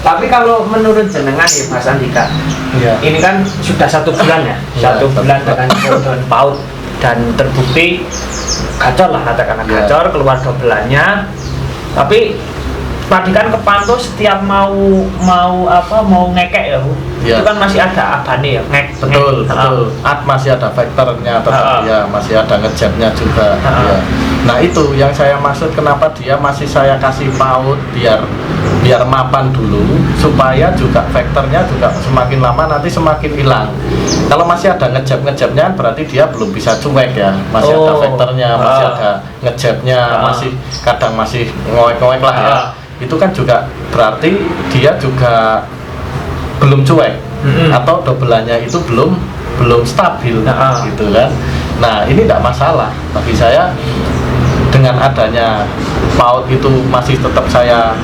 Tapi kalau menurut jenengan ya Mas Andika, Iya. ini kan sudah 1 bulan ya, Iya, 1 bulan dengan kebutuhan PAUD dan terbukti gacor lah katakanlah Iya. gacor keluar dobelannya. Tapi tadi kan kepantau setiap mau ngekek ya Bu, Iya. itu kan masih ada abane ya Betul. Masih ada vektornya tetap ya, masih ada ngejabnya juga. Ya. Nah itu yang saya maksud, kenapa dia masih saya kasih PAUD biar mapan dulu, supaya juga vektornya juga semakin lama nanti semakin hilang. Kalau masih ada ngejabnya berarti dia belum bisa cuek ya, masih ada vektornya, masih ada ngejabnya, masih kadang masih ngowek-ngowek lah ya. Itu kan juga berarti dia juga belum cuek, atau dobelannya itu belum stabil gitu kan. Nah ini tidak masalah bagi saya, dengan adanya PAUD itu masih tetap saya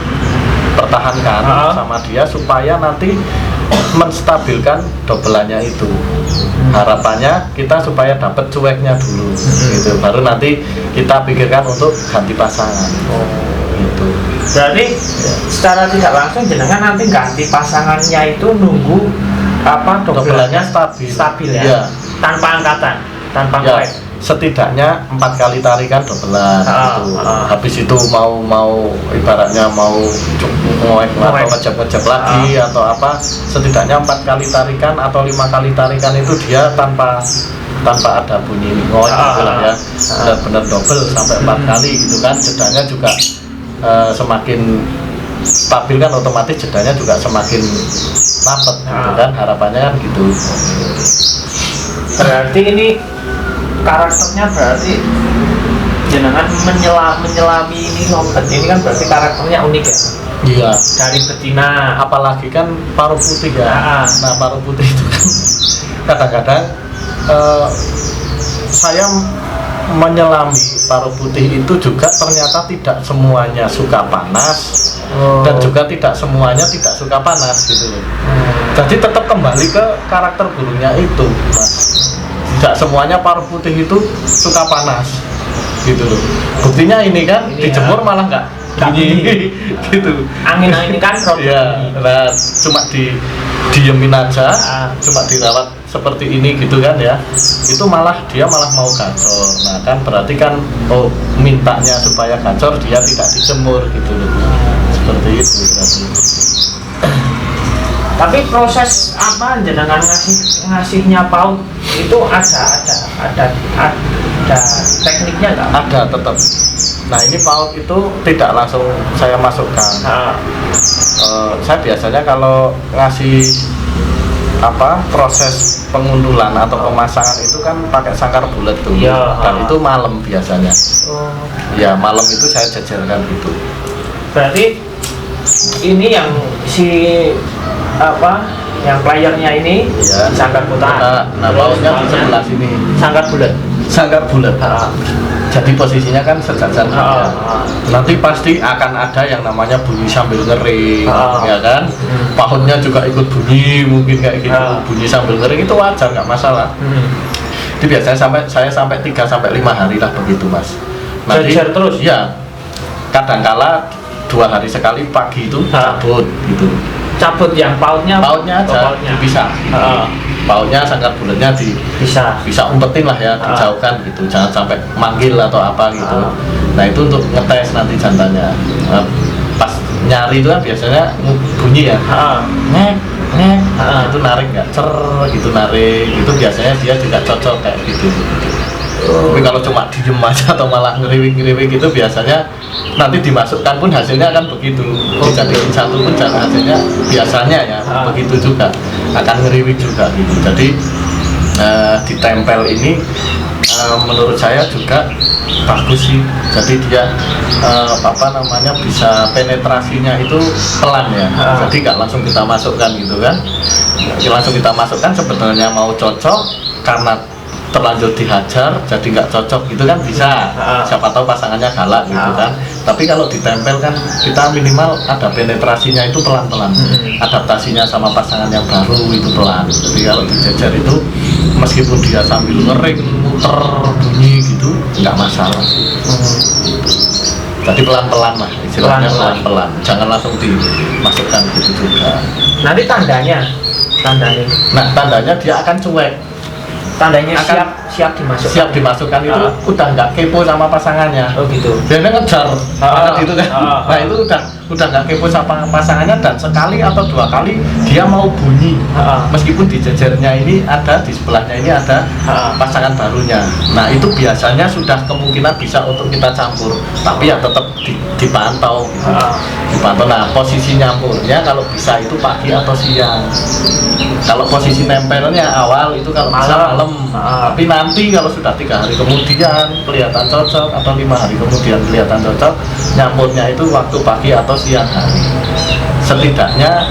pertahankan sama dia supaya nanti menstabilkan dobelannya itu. Harapannya kita supaya dapat cueknya dulu gitu, baru nanti kita pikirkan untuk ganti pasangan. Gitu. Berarti secara tidak langsung jenengan nanti ganti pasangannya itu nunggu dobelannya stabil ya, iya. Tanpa angkatan, tanpa Ya, ngewek. setidaknya 4 kali tarikan dobelan gitu. Habis itu mau ibaratnya mau ngewek atau ngejab lagi atau apa, setidaknya 4 kali tarikan atau 5 kali tarikan itu dia tanpa ada bunyi ngewek gitu lah ya, benar-benar double sampai 4 kali gitu kan. Jedanya juga semakin stabil kan, otomatis jedanya juga semakin rapet gitu kan, harapannya kan gitu. Berarti ini karakternya, berarti jenengan menyelami ini lompet ini kan berarti karakternya unik ya. Iya. Dari betina, Apalagi kan paruh putih ya. Nah paruh putih itu kan kadang-kadang saya menyelami paruh putih itu juga ternyata tidak semuanya suka panas, dan juga tidak semuanya tidak suka panas gitu loh. Jadi tetap kembali ke karakter burungnya itu, Mas. Tidak semuanya paruh putih itu suka panas gitu loh. Buktinya ini kan dijemur malah nggak bunyi gitu. Angin kan ya, nah, cuma diemin aja, cuma dirawat seperti ini gitu kan ya, itu dia malah mau gacor. Nah kan berarti kan mintanya supaya gacor, dia tidak dijemur gitu loh, seperti itu berarti. Tapi proses apa jenengan ngasihnya PAUD itu ada tekniknya nggak? Ada tetap. Nah ini PAUD itu tidak langsung saya masukkan. Saya biasanya kalau ngasih proses pengundulan atau pemasangan itu kan pakai sangkar bulat tuh, dan itu malam biasanya. Ya malam itu saya jajarkan gitu. Berarti ini yang yang playernya ini sangkar putaran. Nah PAUDnya di sebelah sini. Sangkar bulat. Jadi posisinya kan sejajar ya. Nanti pasti akan ada yang namanya bunyi sambil ngering, ya kan? PAUDnya juga ikut bunyi, mungkin kayak gitu. Bunyi sambil ngering itu wajar, nggak masalah. Jadi biasanya saya sampai 3-5 hari lah begitu, Mas. Nanti terus? Ya. Kadangkala 2 hari sekali pagi itu cabut gitu. Cabut yang PAUDnya aja dipisah. PAUDnya sangkar bulatnya bisa umpetin lah ya, dijauhkan gitu, jangan sampai manggil atau apa gitu. Nah itu untuk ngetes nanti jantannya. Pas nyari itu kan biasanya bunyi ya, ngek itu narik nggak, cer gitu narik, itu biasanya dia juga cocok kayak gitu. Tapi kalau cuma diem aja atau malah ngeriwik gitu, biasanya nanti dimasukkan pun hasilnya akan begitu. Dijadiin satu pun hasilnya biasanya ya begitu juga, akan ngeriwik juga gitu. Jadi ditempel ini menurut saya juga bagus sih. Jadi dia bisa penetrasinya itu pelan ya. Jadi nggak langsung kita masukkan gitu kan. Langsung kita masukkan sebetulnya mau cocok, karena terlanjur dihajar jadi nggak cocok gitu kan bisa, siapa tahu pasangannya galak gitu kan. Tapi kalau ditempel kan kita minimal ada penetrasinya itu pelan-pelan, adaptasinya sama pasangan yang baru itu pelan. Jadi kalau dijajar itu meskipun dia sambil ngering muter bunyi gitu nggak masalah. Jadi pelan-pelan lah, istilahnya Pelan-pelan. pelan-pelan. Jangan langsung dimasukkan gitu juga. Nanti tandanya. Nah, tandanya dia akan cuek. Tandanya Akan siap dimasukkan. Siap dimasukkan itu udah nggak kepo sama pasangannya. Oh gitu. Biasanya ngejar banget itu kan. Ah. Nah, itu udah nggak kepo sama pasangannya, dan sekali atau dua kali dia mau bunyi. Ah. Meskipun di jajarnya ini ada, di sebelahnya ini ada pasangan barunya. Nah, itu biasanya sudah kemungkinan bisa untuk kita campur, tapi ya tetap dipantau gitu. Dipantau. Nah, posisi nyampurnya kalau bisa itu pagi atau siang. Kalau posisi nempelnya awal itu kalau bisa malam. Tapi nanti kalau sudah 3 hari kemudian kelihatan cocok atau 5 hari kemudian kelihatan cocok, nyampurnya itu waktu pagi atau siang hari. Setidaknya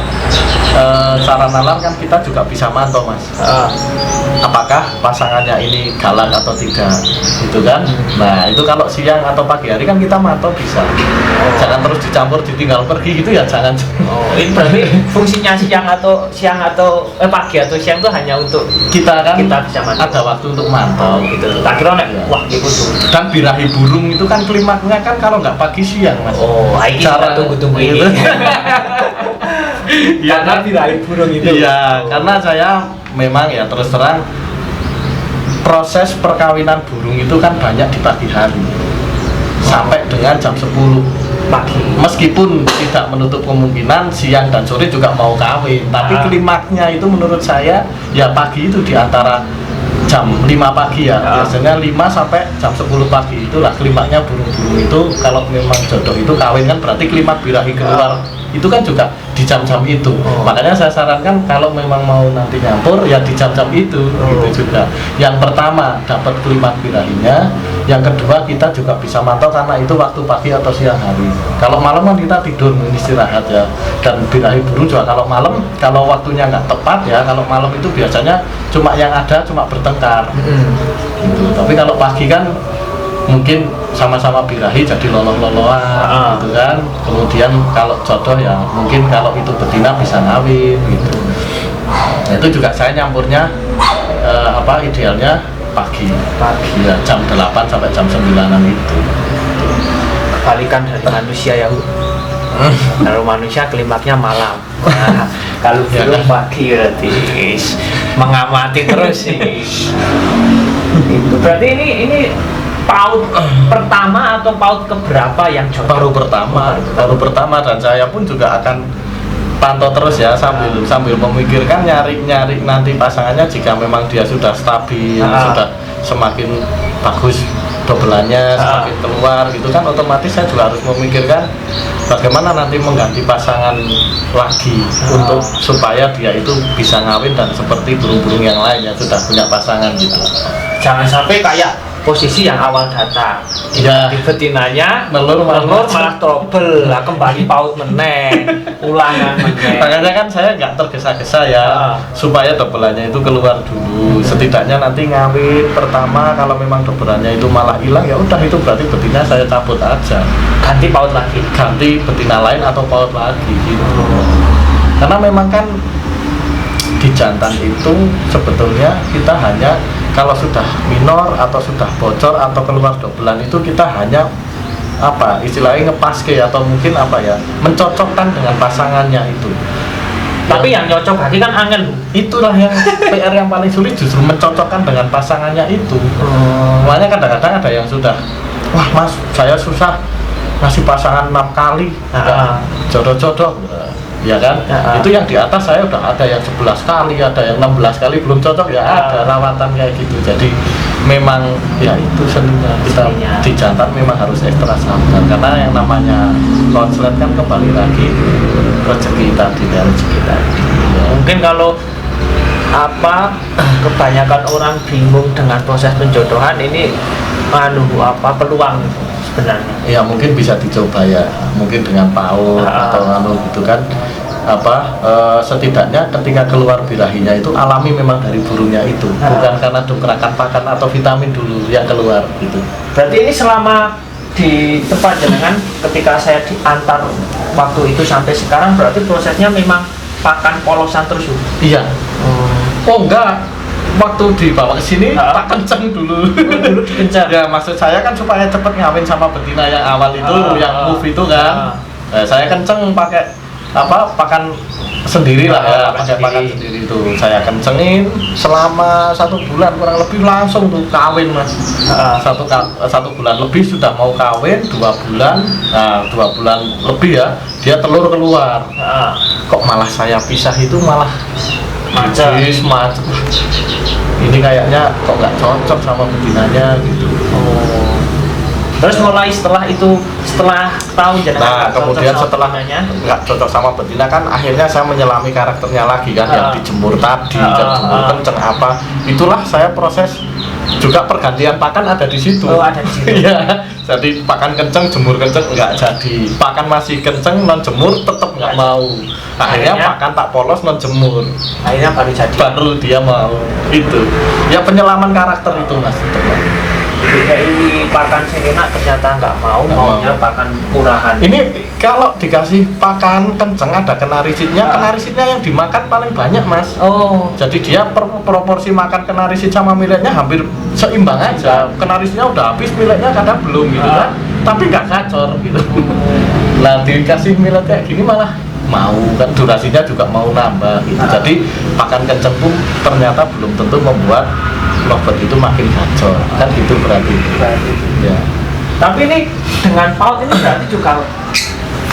secara nalar kan kita juga bisa mantau, Mas. Apakah pasangannya ini galak atau tidak, gitu kan? Nah, itu kalau siang atau pagi hari kan kita mantau bisa. Jangan terus dicampur, ditinggal pergi gitu ya, jangan. Ini berarti fungsinya siang atau pagi atau siang itu hanya untuk Kita kan kita bisa mantau. ada waktu untuk mantau gitu. Tak kira nek wah gitu. Dan birahi burung itu kan klimaknya kan kalau nggak pagi siang, Mas. Ini kita tunggu-tunggu ini. Ya, Karena birahi burung itu. Iya, karena saya memang ya terus terang proses perkawinan burung itu kan banyak di pagi hari sampai dengan jam 10 Pagi. meskipun tidak menutup kemungkinan siang dan sore juga mau kawin, tapi klimaknya itu menurut saya ya pagi itu di antara jam 5 pagi ya, biasanya 5 sampai jam 10 pagi itulah klimaknya burung-burung itu. Kalau memang jodoh itu kawin kan berarti klimak birahi keluar itu kan juga di jam-jam itu. Makanya saya sarankan kalau memang mau nanti nyampur ya di jam-jam itu gitu juga. Yang pertama dapat klimak birahinya, yang kedua kita juga bisa mantau karena itu waktu pagi atau siang hari. Kalau malam kan kita tidur istirahat ya, dan birahi burung juga kalau malam, kalau waktunya nggak tepat ya, kalau malam itu biasanya cuma yang ada cuma bertengkar gitu. Tapi kalau pagi kan mungkin sama-sama birahi jadi loloh-lolohan gitu kan. Kemudian kalau jodoh ya mungkin kalau itu betina bisa ngawin gitu. Nah, itu juga saya nyampurnya idealnya pagi ya, jam 8 sampai jam 9-an itu. Kebalikan dari manusia ya. Kalau manusia klimaknya malam. Nah, kalau burung pagi berarti mengamati terus sih. Itu berarti ini PAUD pertama atau PAUD keberapa yang cocok? Baru pertama dan saya pun juga akan pantau terus ya sambil memikirkan nyari nanti pasangannya jika memang dia sudah stabil, sudah semakin bagus dobelannya, semakin keluar gitu kan, otomatis saya juga harus memikirkan bagaimana nanti mengganti pasangan lagi untuk supaya dia itu bisa ngawin dan seperti burung-burung yang lain yang sudah punya pasangan gitu. Jangan sampai kayak posisi yang awal datang Ya, di betinanya nelur malah trouble lah, kembali PAUD meneng, ulangan meneng. makanya kan saya nggak tergesa-gesa ya, supaya dobelannya itu keluar dulu. Setidaknya nanti ngawin pertama kalau memang dobelannya itu malah hilang ya udah, itu berarti betina saya cabut aja, Ganti PAUD lagi. ganti betina lain atau PAUD lagi gitu. Karena memang kan di jantan itu sebetulnya kita hanya kalau sudah minor atau sudah bocor atau keluar dobelan itu kita hanya istilahnya ngepaske atau mungkin mencocokkan dengan pasangannya itu. Tapi yang cocok lagi kan angin. Itulah yang PR yang paling sulit, justru mencocokkan dengan pasangannya itu. Makanya kadang-kadang ada yang sudah, wah Mas, saya susah ngasih pasangan 6 kali jodoh-jodoh ya kan. Itu yang di atas saya udah ada yang 11 kali, ada yang 16 kali belum cocok ya, ada rawatan kayak gitu. Jadi memang ya itu seninya kita di jantan memang harus ekstra sabar, karena yang namanya konslet kan kembali lagi rezeki tadi. Mungkin kalau kebanyakan orang bingung dengan proses penjodohan ini peluang sebenarnya. Ya mungkin bisa dicoba ya, mungkin dengan PAUD atau gitu kan. Setidaknya ketika keluar birahinya itu alami memang dari burungnya itu, bukan karena dobrakan pakan atau vitamin dulu yang keluar gitu. Berarti ini selama di tempat jenengan ketika saya diantar waktu itu sampai sekarang berarti prosesnya memang pakan polosan terus? Iya. Oh enggak, waktu dibawa ke sini tak kenceng dulu. Dulu dikencang. Ya maksud saya kan supaya cepet ngawin sama betina yang awal itu, yang move itu kan. Saya kenceng pakai pakan sendiri lah ya, pakai pakan sendiri itu. Saya kencengin selama 1 bulan kurang lebih langsung tuh kawin mas. 1 bulan lebih sudah mau kawin, 2 bulan, 2 bulan lebih ya, dia telur keluar. Kok malah saya pisah itu malah macet. Ini kayaknya kok nggak cocok sama betinanya gitu. Terus mulai setelah tahu Nah kemudian setelah nggak cocok sama betina kan akhirnya saya menyelami karakternya lagi kan, yang dijemur tadi, jemur kenceng apa, itulah saya proses juga pergantian pakan ada di situ. Ada di situ. Ya, jadi pakan kenceng, jemur kenceng nggak jadi, pakan masih kenceng non jemur tetap nggak mau. Akhirnya pakan tak polos non jemur. Akhirnya baru dia mau. Itu ya penyelaman karakter itu mas. Jadi pakan enak ternyata nggak maunya pakan murahan. Ini kalau dikasih pakan kenceng ada kenarisidnya, kenarisidnya yang dimakan paling banyak mas. Jadi dia proporsi makan kenarisid sama miliknya hampir seimbang aja. Kenarisidnya udah habis, miliknya kadang belum gitu kan. Tapi nggak kacor gitu. Nah dikasih milet kayak gini malah mau kan, durasinya juga mau nambah gitu. Jadi pakan kenceng pun ternyata belum tentu membuat lovebird itu makin gacor kan, gitu berarti. Ya. Tapi ini dengan paut ini berarti juga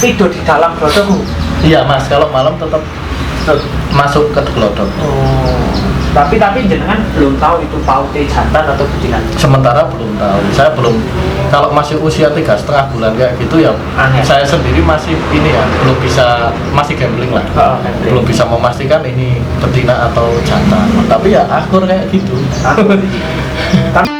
tidur di dalam glodok. Iya mas, kalau malam tetap masuk ke glodok. Tapi jenengan belum tahu itu pautnya jantan atau betina. Sementara belum tahu, saya belum. Kalau masih usia 3,5 bulan kayak gitu ya, saya sendiri masih ini ya, belum bisa, masih gambling lah. Belum bisa memastikan ini betina atau jantan. Tapi ya akur kayak gitu. Tapi